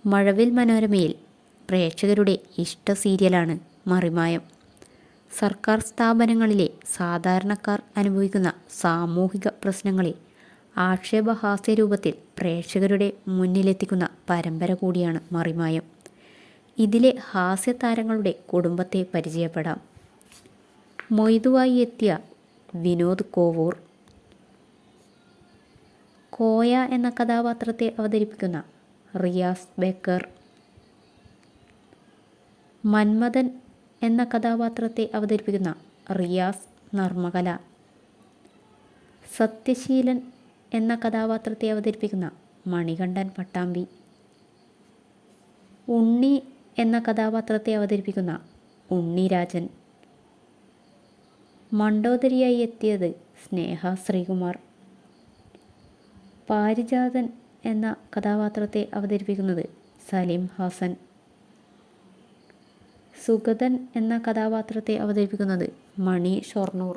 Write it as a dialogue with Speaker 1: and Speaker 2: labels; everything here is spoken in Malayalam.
Speaker 1: മഴവിൽ മനോരമയിൽ പ്രേക്ഷകരുടെ ഇഷ്ട സീരിയലാണ് മറിമായം. സർക്കാർ സ്ഥാപനങ്ങളിലെ സാധാരണക്കാർ അനുഭവിക്കുന്ന സാമൂഹിക പ്രശ്നങ്ങളെ ആക്ഷേപഹാസ്യ രൂപത്തിൽ പ്രേക്ഷകരുടെ മുന്നിലെത്തിക്കുന്ന പരമ്പര കൂടിയാണ് മറിമായം. ഇതിലെ ഹാസ്യതാരങ്ങളുടെ കുടുംബത്തെ പരിചയപ്പെടാം. മൊയ്തുവായി എത്തിയ വിനോദ് കോവൂർ, കോയ എന്ന കഥാപാത്രത്തെ അവതരിപ്പിക്കുന്ന റിയാസ് ബേക്കർ, മന്മഥൻ എന്ന കഥാപാത്രത്തെ അവതരിപ്പിക്കുന്ന റിയാസ് നർമ്മകല, സത്യശീലൻ എന്ന കഥാപാത്രത്തെ അവതരിപ്പിക്കുന്ന മണികണ്ഠൻ പട്ടാമ്പി, ഉണ്ണി എന്ന കഥാപാത്രത്തെ അവതരിപ്പിക്കുന്ന ഉണ്ണിരാജൻ, മണ്ടോദരിയായി എത്തിയത് സ്നേഹ ശ്രീകുമാർ, പാരിജാതൻ എന്ന കഥാപാത്രത്തെ അവതരിപ്പിക്കുന്നത് സലീം ഹാസൻ, സുഗതൻ എന്ന കഥാപാത്രത്തെ അവതരിപ്പിക്കുന്നത് മണി ഷൊർണൂർ.